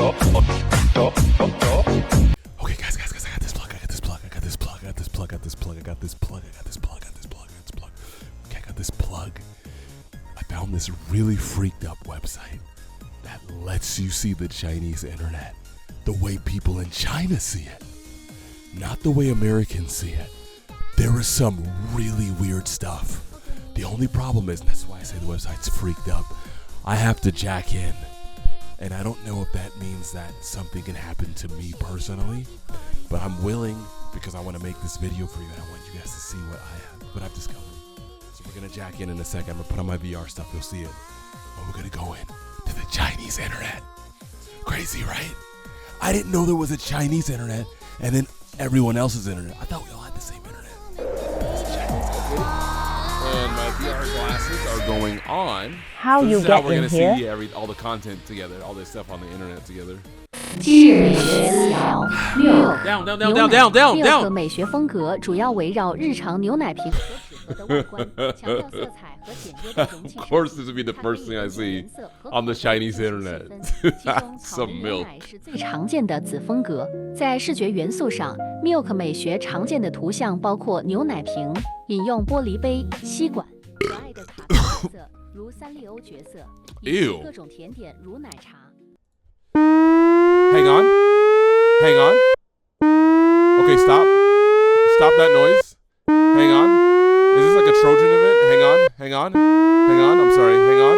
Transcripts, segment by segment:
Okay, guys, I got this plug. Okay, I got this plug. I found this really freaked up website that lets you see the Chinese internet the way people in China see it, not the way Americans see it. There is some really weird stuff. The only problem is, and that's why I say the website's freaked up, I have to jack in. And I don't know if that means that something can happen to me personally, but I'm willing because I want to make this video for you and I want you guys to see what I've discovered. So we're going to jack in a second. I'm going to put on my VR stuff. You'll see it. And we're going to go in to the Chinese internet. Crazy, right? I didn't know there was a Chinese internet and then everyone else's internet. I thought we all had the same internet. And my VR glasses are going on. How you get we're in gonna here? see all the content together, all this stuff on the internet together. Down 和美学风格主要围绕日常牛奶瓶和纸盒的外观，强调色彩和简约的容器。 Of course, this would be the first thing I see on the Chinese internet. 其中草莓牛奶是最常见的子风格。在视觉元素上 ，Milk 美学常见的图像包括牛奶瓶、饮用玻璃杯、吸管、可爱的卡通角色，如三丽鸥角色，以及各种甜点如奶茶。 Hang on. Okay, stop that noise. Hang on. Is this like a Trojan event? Hang on. I'm sorry. Hang on.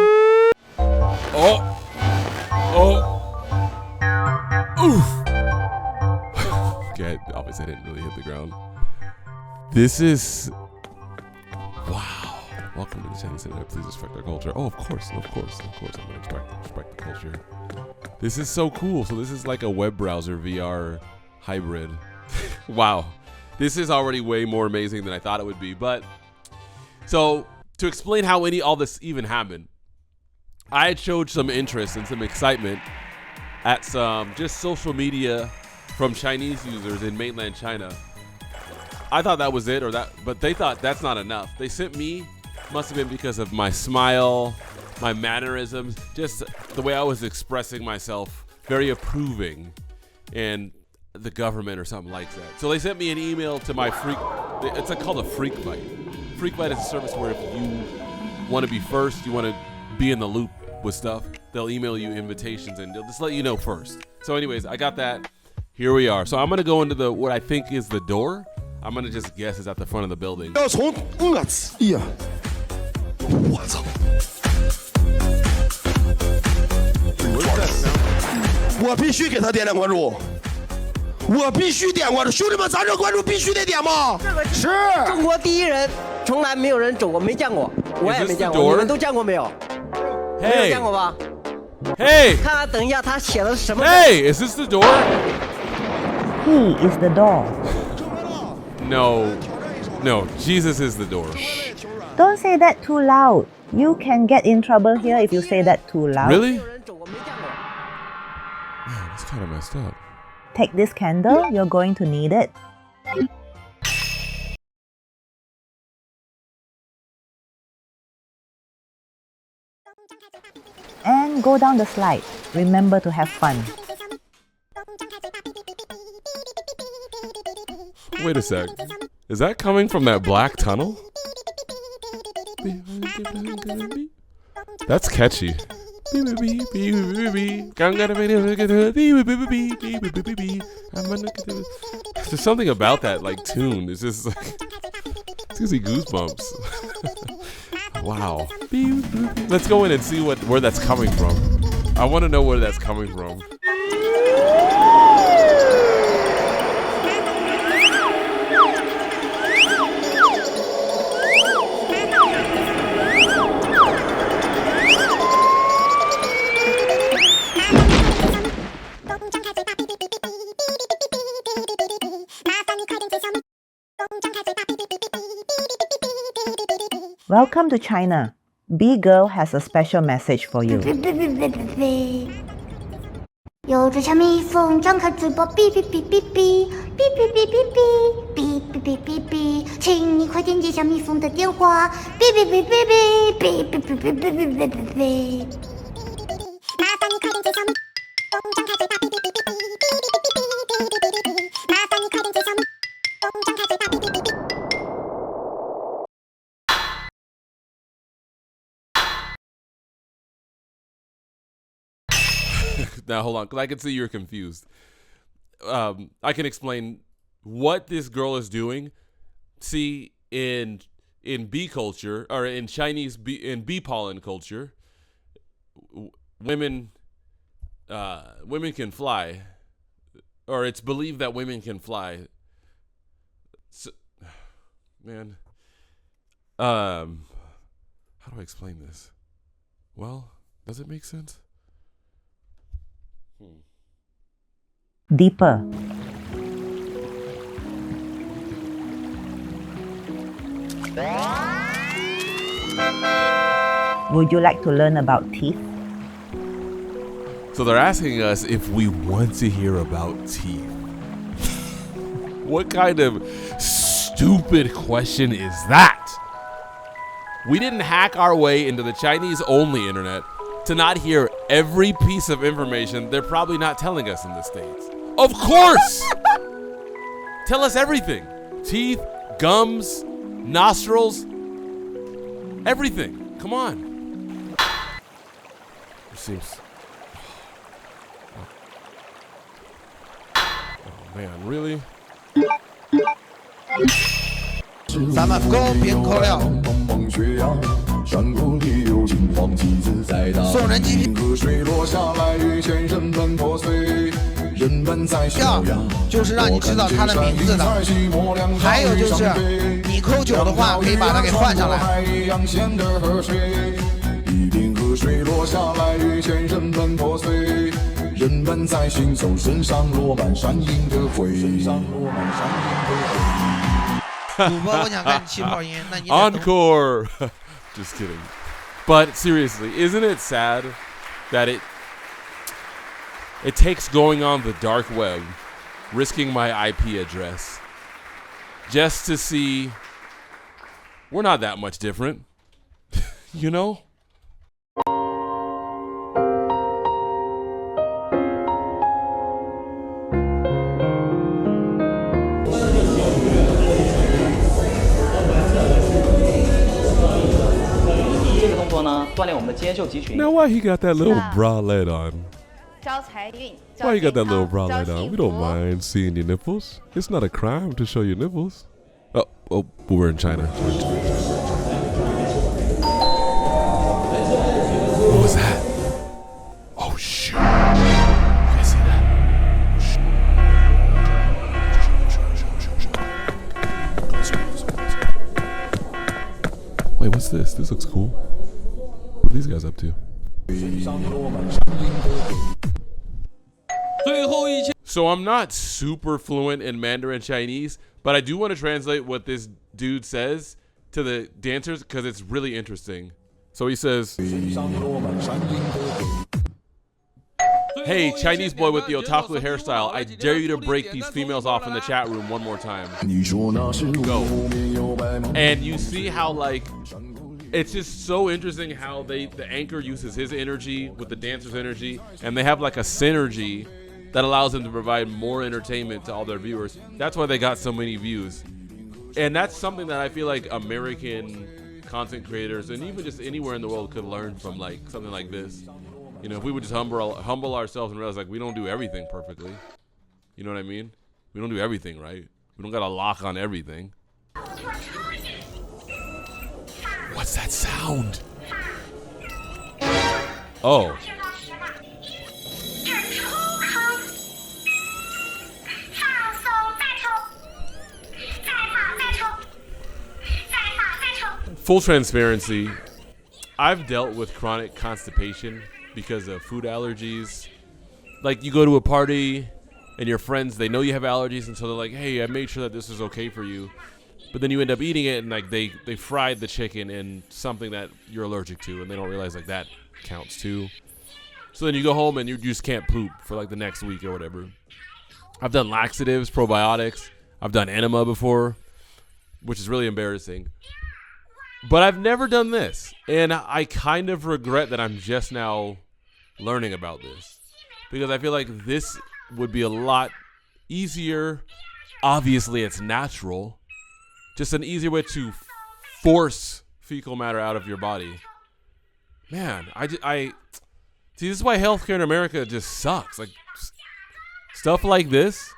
Oof. Okay, obviously I didn't really hit the ground. This is, wow. Welcome to the Chinese internet. Please respect our culture. Oh, of course. I'm gonna respect the culture. This is so cool. So this is like a web browser VR hybrid. Wow. This is already way more amazing than I thought it would be. But so to explain how all this even happened, I had showed some interest and some excitement at some just social media from Chinese users in mainland China. I thought that was it but they thought that's not enough. They sent me, must have been because of my smile, my mannerisms, just the way I was expressing myself, very approving, and the government or something like that. So they sent me an email to my it's called a Freak Bite. Freak Bite is a service where if you want to be first, you want to be in the loop with stuff, they'll email you invitations and they'll just let you know first. So anyways, I got that. Here we are. So I'm going to go into what I think is the door. I'm going to just guess it's at the front of the building. 我必须给他点关注，我必须点关注，兄弟们，咱这关注必须得点吗？是中国第一人，从来没有人走过，没见过，我也没见过，你们都见过没有？没有见过吧？ Hey! 看看，等一下他写的是什么？ Hey! Is this the door? He is the door. No, Jesus is the door. Don't say that too loud. You can get in trouble here if you say that too loud. Really? Man, that's kind of messed up. Take this candle. You're going to need it. And go down the slide. Remember to have fun. Wait a sec. Is that coming from that black tunnel? That's catchy. There's something about that like tune. It's just like it gives me goosebumps. Wow. Let's go in and see where that's coming from. I want to know where that's coming from. Welcome to China. B Girl has a special message for you. 有只小蜜蜂张开嘴巴，哔哔哔哔哔，哔哔哔哔哔，哔哔哔哔哔，请你快点接小蜜蜂的电话，哔哔哔哔哔，哔哔哔哔哔哔哔哔。麻烦你快点接小蜜蜂张开嘴巴。Now hold on, because I can see you're confused. I can explain what this girl is doing. See, in bee culture, or in Chinese bee pollen culture, women can fly, or it's believed that women can fly. So, man, how do I explain this? Well, does it make sense? Deeper. Would you like to learn about teeth? So they're asking us if we want to hear about teeth. What kind of stupid question is that? We didn't hack our way into the Chinese-only internet to not hear every piece of information they're probably not telling us in the States. Of course! Tell us everything. Teeth, gums, nostrils, everything. Come on. It seems... Oh, man, really? 咱们公平口料，送人机票，就是让你知道它的名字的。还有就是，你扣9的话，可以把它给换上来。人们在行走，身上落满山鹰的灰。主播，我想看气泡音，那你 Encore. Just kidding. But seriously, isn't it sad that it takes going on the dark web, risking my IP address, just to see we're not that much different, you know? Now why he got that little bralette on? Why you got that little bralette on? We don't mind seeing your nipples. It's not a crime to show your nipples. Oh, we're in China. What was that? Oh shoot! You guys see that? Wait, what's this? This looks cool. What are these guys up to? So I'm not super fluent in Mandarin Chinese, but I do want to translate what this dude says to the dancers because it's really interesting. So he says, "Hey, Chinese boy with the otaku hairstyle, I dare you to break these females off in the chat room one more time. Go." And you see how, like, it's just so interesting how the anchor uses his energy with the dancer's energy, and they have like a synergy that allows them to provide more entertainment to all their viewers. That's why they got so many views. And that's something that I feel like American content creators and even just anywhere in the world could learn from, like something like this. You know, if we would just humble ourselves and realize like we don't do everything perfectly. You know what I mean? We don't do everything right. We don't got a lock on everything. What's that sound? Oh. Full transparency, I've dealt with chronic constipation because of food allergies. Like, you go to a party and your friends, they know you have allergies, and so they're like, hey, I made sure that this is okay for you. But then you end up eating it, and like they fried the chicken in something that you're allergic to, and they don't realize like that counts too. So then you go home and you just can't poop for like the next week or whatever. I've done laxatives, probiotics. I've done enema before, which is really embarrassing. But I've never done this, and I kind of regret that I'm just now learning about this, because I feel like this would be a lot easier. Obviously, it's natural. Just an easier way to force fecal matter out of your body. Man, See, this is why healthcare in America just sucks. Like stuff like this.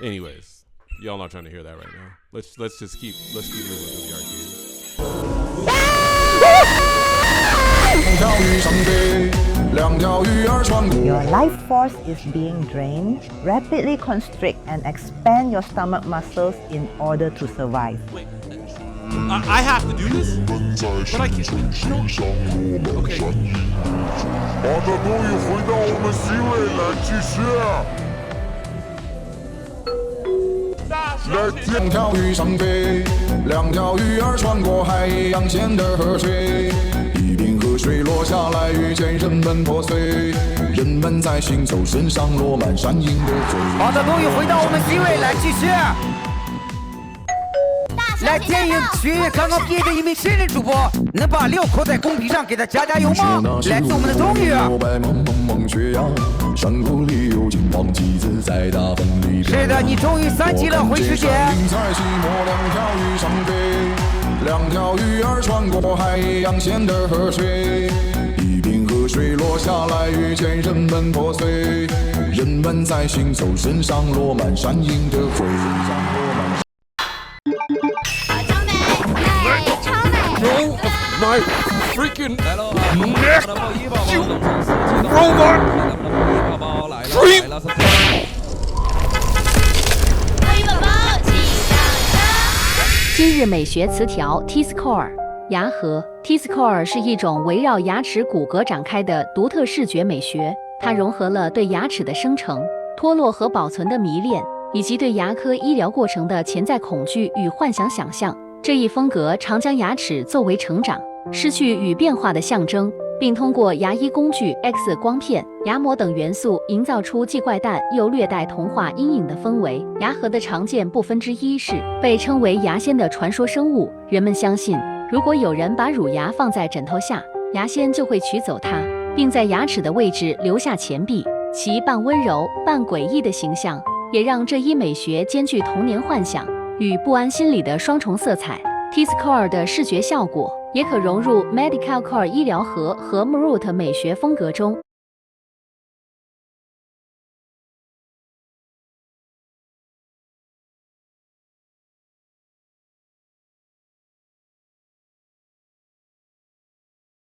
Anyways, y'all not trying to hear that right now. Let's keep moving to the arcade. Your life force is being drained. Rapidly constrict and expand your stomach muscles in order to survive. Wait, I have to do this? But I can't. Okay. 好的，终于回到我们席位来继续。两条鱼上飞，两条鱼儿穿过海洋线的河水，一并河水落下来，遇见人们破碎，人们在行走身上落满山鹰的嘴。好的，终于回到我们席位来继续。来，电影区刚刚毕业的一名新人主播，能把料扣在公屏上给他加油吗？来自我们的终于。山谷里有金黄旗子在大风里。是的，你终于3级了，回师姐。在寂寞两条鱼上飞，两条鱼儿穿过海洋线的河水，一并河水落下来，遇见人们破碎，人们在行走身上落满山鹰的灰。No, my freaking neck, you robot! Freak! 今日美学词条 T-score 牙颌 T-score 是一种围绕牙齿骨骼展开的独特视觉美学，它融合了对牙齿的生成、脱落和保存的迷恋，以及对牙科医疗过程的潜在恐惧与幻想想象。这一风格常将牙齿作为成长、失去与变化的象征，并通过牙医工具、X 光片、牙模等元素营造出既怪诞又略带童话阴影的氛围。牙颌的常见部分之一是被称为牙仙的传说生物。人们相信，如果有人把乳牙放在枕头下，牙仙就会取走它，并在牙齿的位置留下钱币。其半温柔、半诡异的形象，也让这一美学兼具童年幻想与不安心理的双重色彩。T-score 的视觉效果也可融入 Medical Core 医疗盒和 Meowlody 美学风格中。